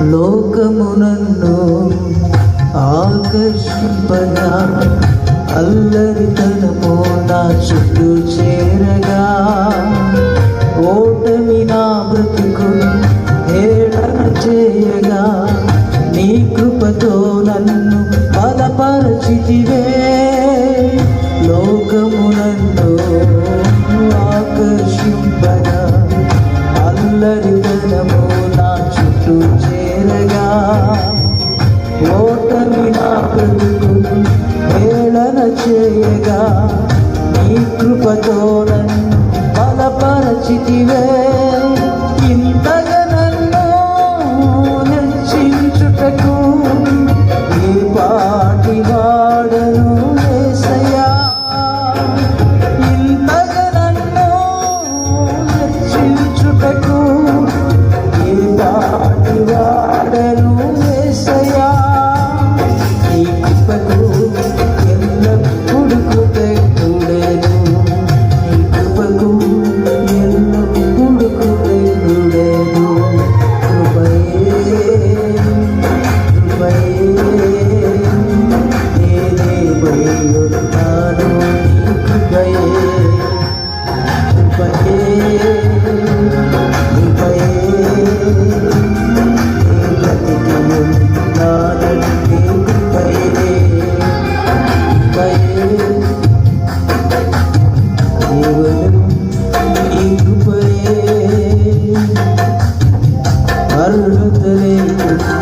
లోకమునన్ను ఆకర్షింపగా అల్లరితనము నా చుట్టూ చేరగా ఓటమి నా బ్రతుకును హేళన చేయగా నీ కృపతో నన్ను బలపరచితివే. లోకమునన్ను ఆకర్షింపగా అల్లరితనము నా చుట్టూ చేరగా ఓటమి నా బ్రతుకును హేళన చేయగా నీ కృపతో నన్ను బలపరచితివే. ఇంతగా నన్ను హెచ్చించుటకు ఏ పాటి వాడను యేసయ్యా. ఇంతగా నన్ను హెచ్చించుటకు ఏ పాటి వాడను యేసయ్యా. నీ కృపకు ఎల్లప్పుడు కృతజ్ఞుడను, నీ కృపకు ఎల్లప్పుడు కృతజ్ఞుడను. కృపయే నేనేమై ఉన్నాను, నీ కృపయే అర్హత లేకుండా